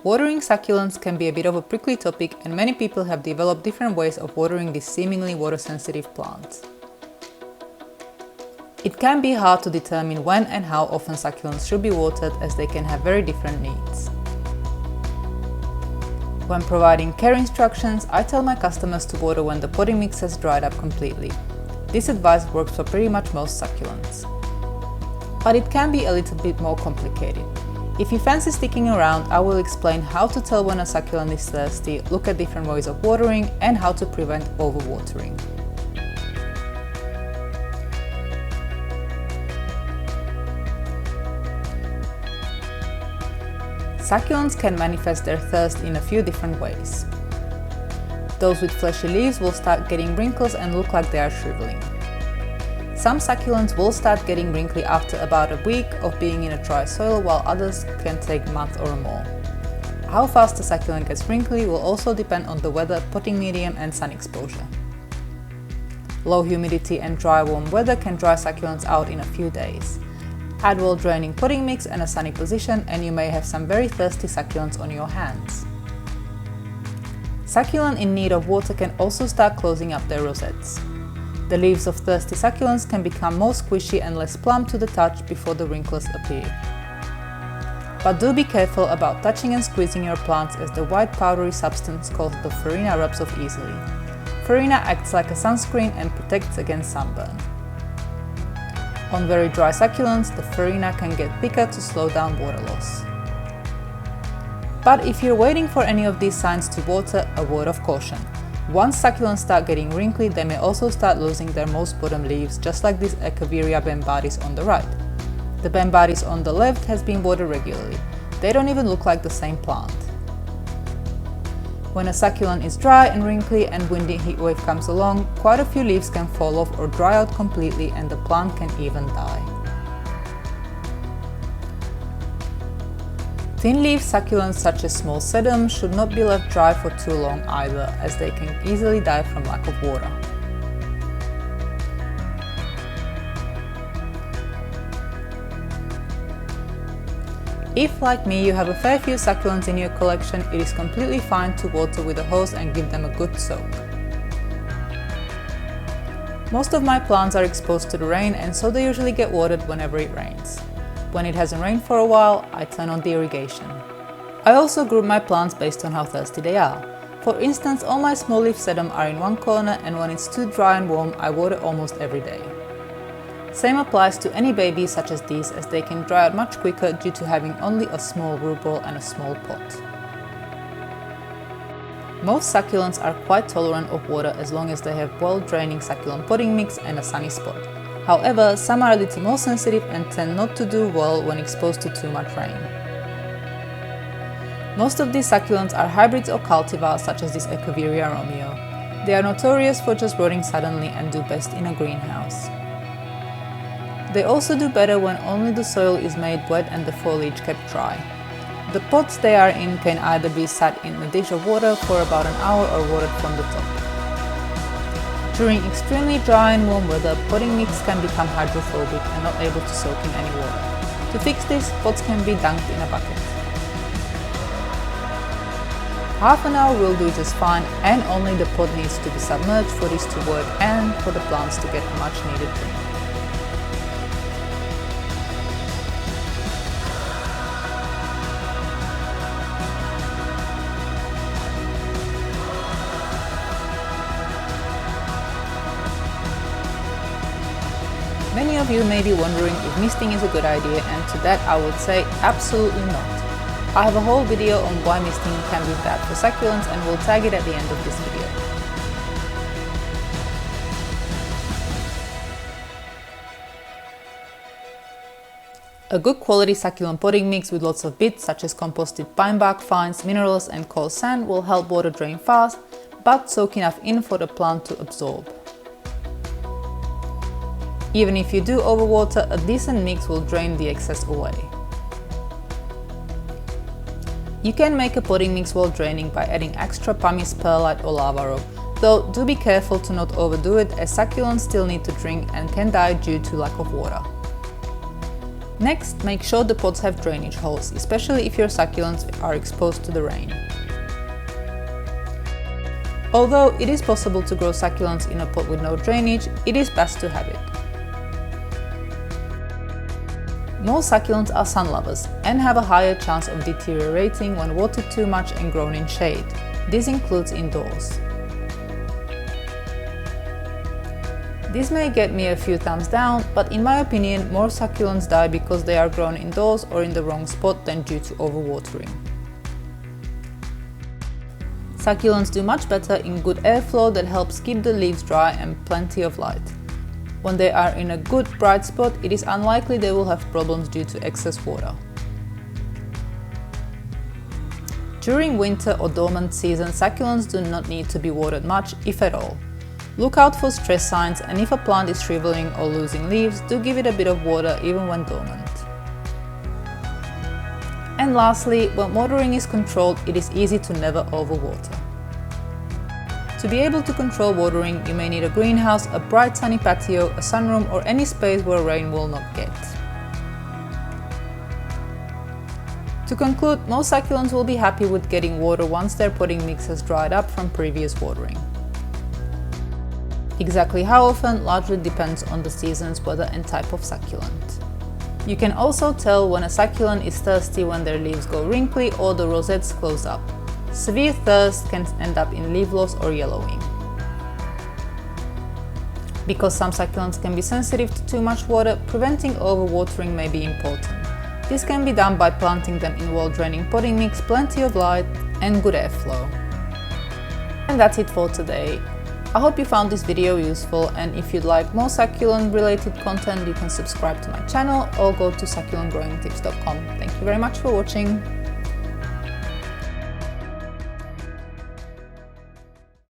Watering succulents can be a bit of a prickly topic, and many people have developed different ways of watering these seemingly water-sensitive plants. It can be hard to determine when and how often succulents should be watered, as they can have very different needs. When providing care instructions, I tell my customers to water when the potting mix has dried up completely. This advice works for pretty much most succulents. But it can be a little bit more complicated. If you fancy sticking around, I will explain how to tell when a succulent is thirsty, look at different ways of watering, and how to prevent overwatering. Succulents can manifest their thirst in a few different ways. Those with fleshy leaves will start getting wrinkles and look like they are shriveling. Some succulents will start getting wrinkly after about a week of being in a dry soil, while others can take months or more. How fast a succulent gets wrinkly will also depend on the weather, potting medium, and sun exposure. Low humidity and dry warm weather can dry succulents out in a few days. Add well-draining potting mix and a sunny position, and you may have some very thirsty succulents on your hands. Succulent in need of water can also start closing up their rosettes. The leaves of thirsty succulents can become more squishy and less plump to the touch before the wrinkles appear. But do be careful about touching and squeezing your plants, as the white powdery substance called the farina rubs off easily. Farina acts like a sunscreen and protects against sunburn. On very dry succulents, the farina can get thicker to slow down water loss. But if you're waiting for any of these signs to water, a word of caution. Once succulents start getting wrinkly, they may also start losing their most bottom leaves, just like this Echeveria bambardis on the right. The bambardis on the left has been watered regularly. They don't even look like the same plant. When a succulent is dry and wrinkly and windy heat wave comes along, quite a few leaves can fall off or dry out completely, and the plant can even die. Thin-leaf succulents such as small sedum should not be left dry for too long either, as they can easily die from lack of water. If, like me, you have a fair few succulents in your collection, it is completely fine to water with a hose and give them a good soak. Most of my plants are exposed to the rain, and so they usually get watered whenever it rains. When it hasn't rained for a while, I turn on the irrigation. I also group my plants based on how thirsty they are. For instance, all my small leaf sedum are in one corner, and when it's too dry and warm, I water almost every day. Same applies to any babies such as these, as they can dry out much quicker due to having only a small root ball and a small pot. Most succulents are quite tolerant of water as long as they have well-draining succulent potting mix and a sunny spot. However, some are a little more sensitive and tend not to do well when exposed to too much rain. Most of these succulents are hybrids or cultivars, such as this Echeveria Romeo. They are notorious for just rotting suddenly and do best in a greenhouse. They also do better when only the soil is made wet and the foliage kept dry. The pots they are in can either be sat in a dish of water for about an hour or watered from the top. During extremely dry and warm weather, potting mix can become hydrophobic and not able to soak in any water. To fix this, pots can be dunked in a bucket. Half an hour will do just fine, and only the pot needs to be submerged for this to work and for the plants to get a much needed drink. Many of you may be wondering if misting is a good idea, and to that I would say absolutely not. I have a whole video on why misting can be bad for succulents, and will tag it at the end of this video. A good quality succulent potting mix with lots of bits such as composted pine bark fines, minerals and coarse sand will help water drain fast, but soak enough in for the plant to absorb. Even if you do overwater, a decent mix will drain the excess away. You can make a potting mix while draining by adding extra pumice, perlite or lava rock, though do be careful to not overdo it, as succulents still need to drink and can die due to lack of water. Next, make sure the pots have drainage holes, especially if your succulents are exposed to the rain. Although it is possible to grow succulents in a pot with no drainage, it is best to have it. Most succulents are sun lovers and have a higher chance of deteriorating when watered too much and grown in shade. This includes indoors. This may get me a few thumbs down, but in my opinion, more succulents die because they are grown indoors or in the wrong spot than due to overwatering. Succulents do much better in good airflow that helps keep the leaves dry and plenty of light. When they are in a good bright spot, it is unlikely they will have problems due to excess water. During winter or dormant season, succulents do not need to be watered much, if at all. Look out for stress signs, and if a plant is shriveling or losing leaves, do give it a bit of water even when dormant. And lastly, when watering is controlled, it is easy to never overwater. To be able to control watering, you may need a greenhouse, a bright sunny patio, a sunroom, or any space where rain will not get. To conclude, most succulents will be happy with getting water once their potting mix has dried up from previous watering. Exactly how often largely depends on the season's weather and type of succulent. You can also tell when a succulent is thirsty when their leaves go wrinkly or the rosettes close up. Severe thirst can end up in leaf loss or yellowing. Because some succulents can be sensitive to too much water, preventing overwatering may be important. This can be done by planting them in well-draining potting mix, plenty of light, and good airflow. And that's it for today. I hope you found this video useful, and if you'd like more succulent related content, you can subscribe to my channel or go to succulentgrowingtips.com. Thank you very much for watching.